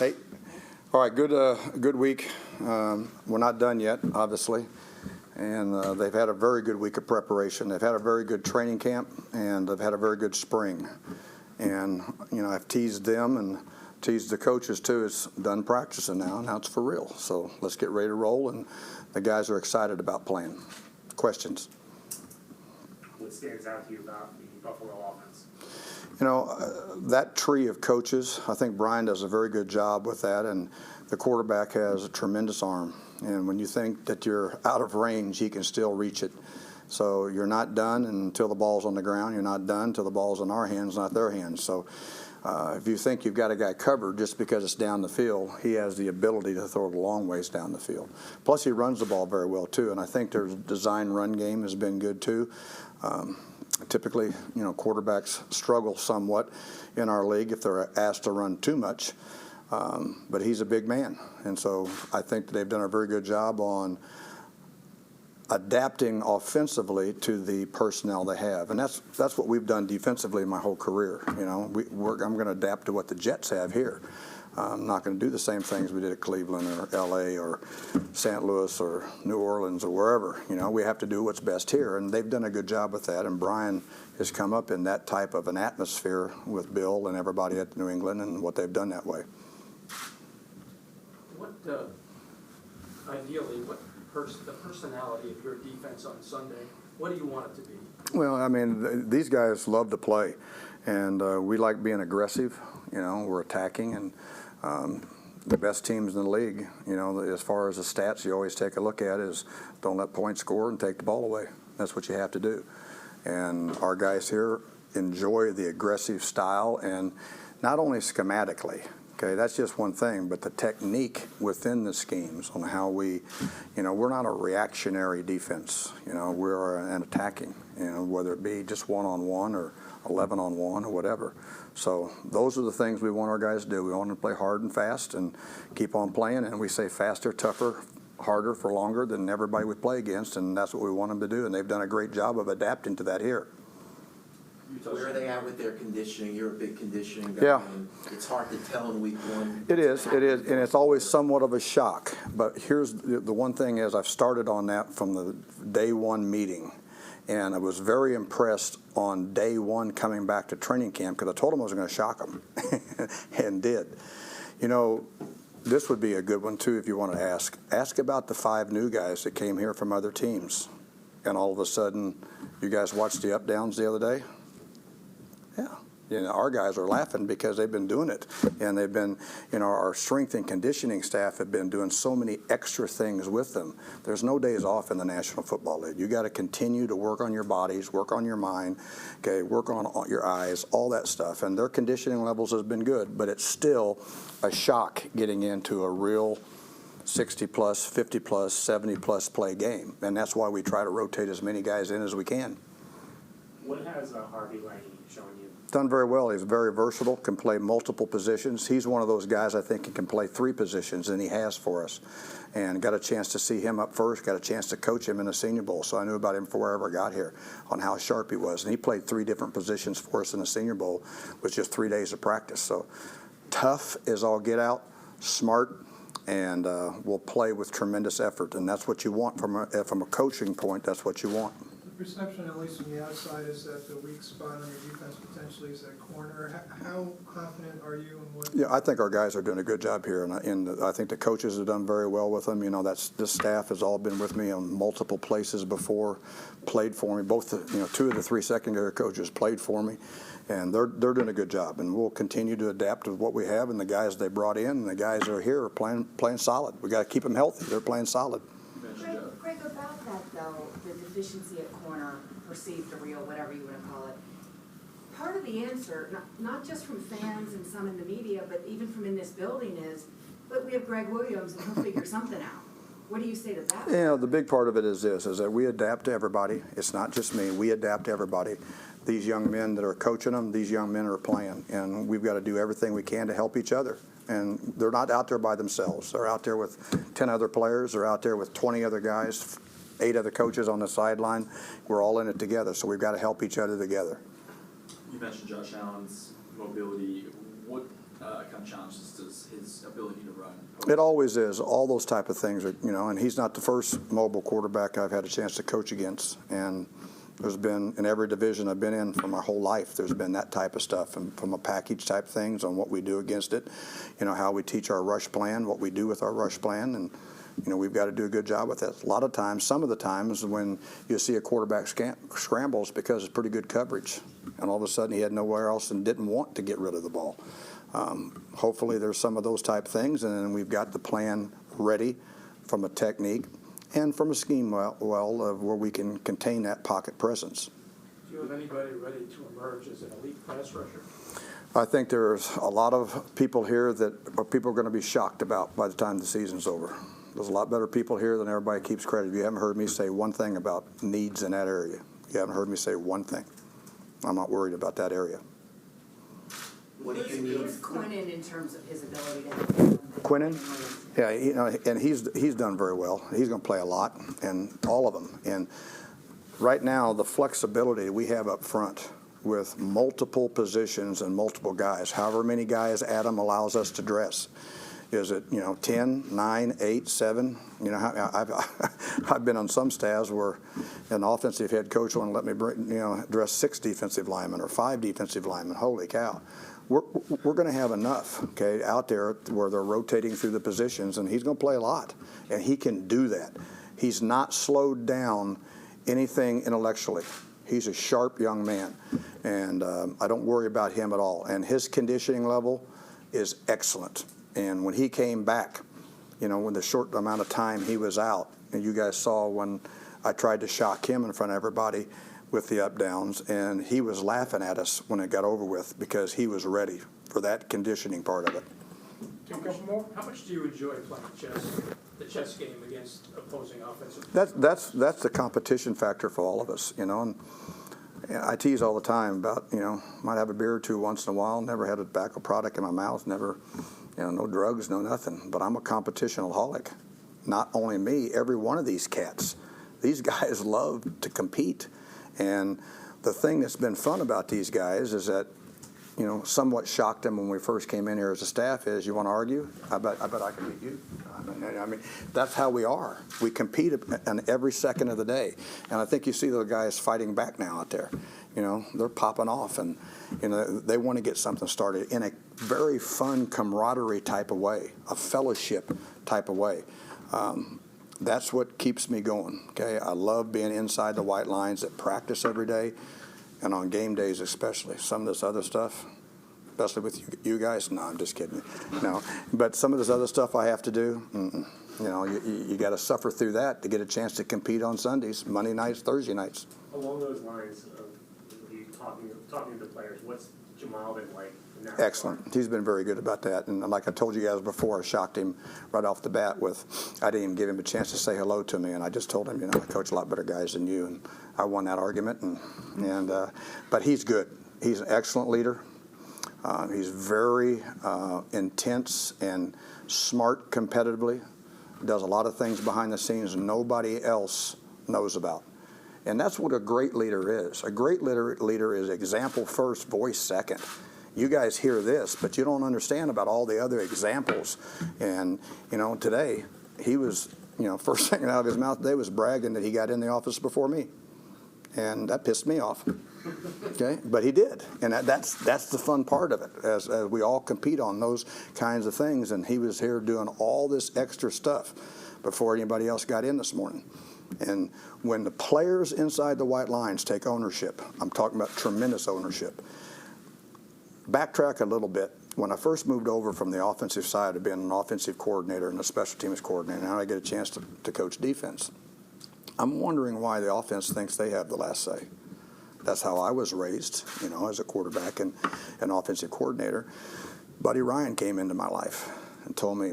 Hey, all right, good week. We're not done yet, obviously, and they've had a very good week of preparation. They've had a very good training camp, and they've had a very good spring. And I've teased them and teased the coaches too. It's done practicing now. Now it's for real. So let's get ready to roll. And the guys are excited about playing. Questions? What stands out to you about the Buffalo offense? That tree of coaches, I think Brian does a very good job with that, and the quarterback has a tremendous arm. And when you think that you're out of range, he can still reach it. So you're not done until the ball's on the ground. You're not done until the ball's in our hands, not their hands. So if you think you've got a guy covered just because it's down the field, he has the ability to throw it a long ways down the field. Plus, he runs the ball very well, too, and I think their design run game has been good, too. Typically, quarterbacks struggle somewhat in our league if they're asked to run too much, but he's a big man, and so I think that they've done a very good job on adapting offensively to the personnel they have, and that's what we've done defensively my whole career. I'm going to adapt to what the Jets have here. I'm not going to do the same things we did at Cleveland or L.A. or St. Louis or New Orleans or wherever. We have to do what's best here, and they've done a good job with that. And Brian has come up in that type of an atmosphere with Bill and everybody at New England and what they've done that way. Ideally, the personality of your defense on Sunday, what do you want it to be? Well, these guys love to play, and we like being aggressive. We're attacking, and the best teams in the league, as far as the stats you always take a look at is don't let points score and take the ball away. That's what you have to do. And our guys here enjoy the aggressive style, and not only schematically, okay, that's just one thing, but the technique within the schemes on how we're not a reactionary defense. We're an attacking, whether it be just one-on-one or 11-on-1 or whatever. So those are the things we want our guys to do. We want them to play hard and fast and keep on playing, and we say faster, tougher, harder for longer than everybody we play against, and that's what we want them to do, and they've done a great job of adapting to that here. Where are they at with their conditioning? You're a big conditioning guy. Yeah. And it's hard to tell in week one. It is, and it's always somewhat of a shock. But here's the one thing is I've started on that from the day one meeting. And I was very impressed on day one coming back to training camp because I told them I was going to shock them, and did. This would be a good one, too, if you want to ask. Ask about the 5 new guys that came here from other teams. And all of a sudden, you guys watched the up-downs the other day? Yeah. Our guys are laughing because they've been doing it. And they've been, our strength and conditioning staff have been doing so many extra things with them. There's no days off in the National Football League. You got to continue to work on your bodies, work on your mind, okay, work on your eyes, all that stuff. And their conditioning levels has been good, but it's still a shock getting into a real 60-plus, 50-plus, 70-plus play game. And that's why we try to rotate as many guys in as we can. What has Harvey Lange shown you? Done very well. He's very versatile, can play multiple positions. He's one of those guys I think can play 3 positions, and he has for us. And got a chance to see him up first, got a chance to coach him in the Senior Bowl, so I knew about him before I ever got here on how sharp he was. And he played 3 different positions for us in the Senior Bowl with just 3 days of practice. So tough as all get out, smart, and will play with tremendous effort. And that's what you want from a coaching point. That's what you want. The perception, at least from the outside, is that the weak spot on your defense potentially is that corner. How confident are you in what? Yeah, I think our guys are doing a good job here, and I think the coaches have done very well with them. This staff has all been with me on multiple places before, played for me. Both 2 of the 3 secondary coaches played for me, and they're doing a good job. And we'll continue to adapt to what we have, and the guys they brought in, and the guys that are here are playing solid. We got to keep them healthy. They're playing solid. Greg, about that though, the deficiency at corner, perceived or real, whatever you want to call it, part of the answer, not just from fans and some in the media, but even from in this building is, but we have Gregg Williams and he'll figure something out. What do you say to that? The big part of it is this, is that we adapt to everybody. It's not just me. We adapt to everybody. These young men that are coaching them, these young men are playing, and we've got to do everything we can to help each other. And they're not out there by themselves. They're out there with 10 other players. They're out there with 20 other guys, 8 other coaches on the sideline. We're all in it together, so we've got to help each other together. You mentioned Josh Allen's mobility. What kind of challenges does his ability run. It always is. All those type of things are, and he's not the first mobile quarterback I've had a chance to coach against. And there's been, in every division I've been in for my whole life, there's been that type of stuff, and from a package type things on what we do against it, how we teach our rush plan, what we do with our rush plan, and we've got to do a good job with that. A lot of times, some of the times when you see a quarterback scrambles because it's pretty good coverage, and all of a sudden he had nowhere else and didn't want to get rid of the ball. Hopefully there's some of those type things, and then we've got the plan ready from a technique and from a scheme of where we can contain that pocket presence. Do you have anybody ready to emerge as an elite pass rusher? I think there's a lot of people here that people are going to be shocked about by the time the season's over. There's a lot better people here than everybody keeps credit. You haven't heard me say one thing about needs in that area. You haven't heard me say one thing. I'm not worried about that area. What do you need? Where's Quinnen in terms of his ability to? Quinnen? Yeah, and he's done very well. He's going to play a lot, and all of them. And right now, the flexibility we have up front with multiple positions and multiple guys, however many guys Adam allows us to dress. Is it 10, 9, 8, 7? I've been on some staffs where an offensive head coach won't let me dress 6 defensive linemen or 5 defensive linemen. Holy cow! We're going to have enough out there where they're rotating through the positions, and he's going to play a lot, and he can do that. He's not slowed down anything intellectually. He's a sharp young man, and I don't worry about him at all. And his conditioning level is excellent. And when he came back, when the short amount of time he was out, and you guys saw when I tried to shock him in front of everybody with the up downs, and he was laughing at us when it got over with because he was ready for that conditioning part of it. How much do you enjoy playing the chess game against opposing offensive? That's the competition factor for all of us, And I tease all the time about, might have a beer or two once in a while. Never had a tobacco product in my mouth. Never, no drugs, no nothing. But I'm a competitionaholic. Not only me, every one of these cats. These guys love to compete. And the thing that's been fun about these guys is that, somewhat shocked them when we first came in here as a staff is, you want to argue? I bet I can beat you. I mean, that's how we are. We compete on every second of the day. And I think you see those guys fighting back now out there. They're popping off, and, they want to get something started in a very fun camaraderie type of way, a fellowship type of way. That's what keeps me going, I love being inside the white lines at practice every day and on game days especially. Some of this other stuff, especially with you guys, no, I'm just kidding. No, but some of this other stuff I have to do, you got to suffer through that to get a chance to compete on Sundays, Monday nights, Thursday nights. Along those lines of you talking to players, what's Jamal been like? Excellent. He's been very good about that. And like I told you guys before, I shocked him right off the bat with, I didn't even give him a chance to say hello to me. And I just told him, I coach a lot better guys than you. And I won that argument. But he's good. He's an excellent leader. He's very intense and smart competitively. Does a lot of things behind the scenes nobody else knows about. And that's what a great leader is. A great leader is example first, voice second. You guys hear this, but you don't understand about all the other examples. And, today, he was, first thing out of his mouth today was bragging that he got in the office before me. And that pissed me off. But he did. And that's the fun part of it, as we all compete on those kinds of things. And he was here doing all this extra stuff before anybody else got in this morning. And when the players inside the white lines take ownership, I'm talking about tremendous ownership. Backtrack a little bit. When I first moved over from the offensive side of being an offensive coordinator and a special teams coordinator, now I get a chance to coach defense. I'm wondering why the offense thinks they have the last say. That's how I was raised, as a quarterback and an offensive coordinator. Buddy Ryan came into my life and told me,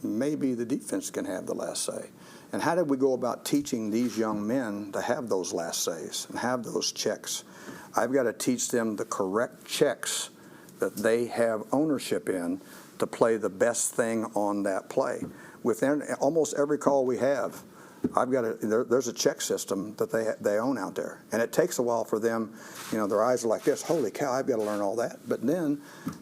maybe the defense can have the last say. And how did we go about teaching these young men to have those last says and have those checks? I've got to teach them the correct checks that they have ownership in to play the best thing on that play. Within almost every call we have, there's a check system that they own out there. And it takes a while for them, their eyes are like this, holy cow, I've got to learn all that. But then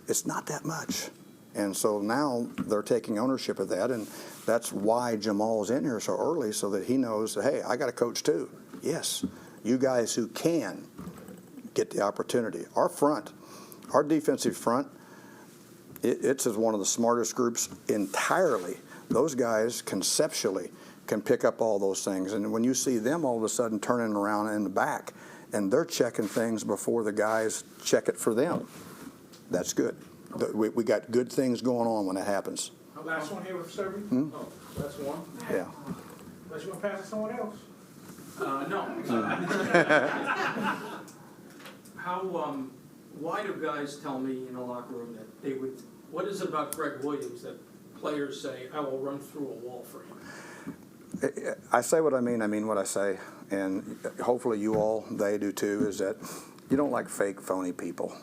it's not that much. And so now they're taking ownership of that, and that's why Jamal's in here so early, so that he knows that, hey, I got a coach too. Yes, you guys who can get the opportunity. Our front, our defensive front, it's one of the smartest groups entirely. Those guys conceptually can pick up all those things. And when you see them all of a sudden turning around in the back and they're checking things before the guys check it for them, that's good. We got good things going on when that happens. Last one here with Serby? Oh, last one? Yeah. Unless you want to pass it to someone else? No. Why do guys tell me in the locker room that they would, what is it about Gregg Williams that players say, I will run through a wall for him? I say what I mean what I say, and hopefully you all, they do too, is that you don't like fake, phony people,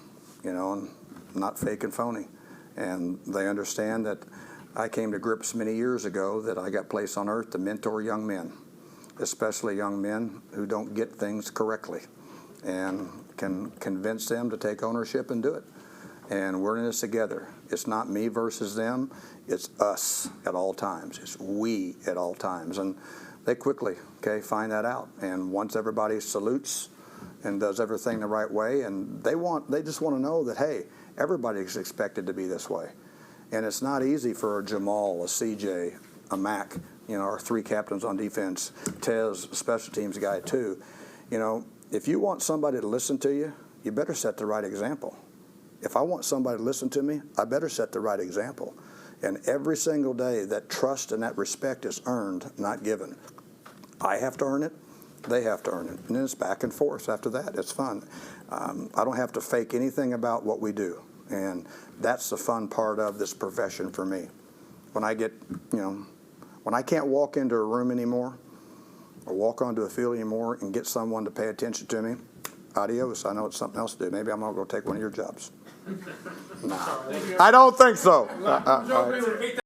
you know, and not fake and phony. And they understand that I came to grips many years ago that I got placed on earth to mentor young men, especially young men who don't get things correctly, and can convince them to take ownership and do it. And we're in this together. It's not me versus them. It's us at all times. It's we at all times. And they quickly, find that out. And once everybody salutes and does everything the right way, and they just want to know that, hey, everybody's expected to be this way. And it's not easy for a Jamal, a CJ, a Mac, you know, our three captains on defense, Tez, special teams guy too. You know, if you want somebody to listen to you, you better set the right example. If I want somebody to listen to me, I better set the right example. And every single day, that trust and that respect is earned, not given. I have to earn it. They have to earn it. And then it's back and forth after that. It's fun. I don't have to fake anything about what we do. And that's the fun part of this profession for me. When I get, you know, when I can't walk into a room anymore or walk onto a field anymore and get someone to pay attention to me, adios. I know it's something else to do. Maybe I'm going to go take one of your jobs. Nah, I don't think so.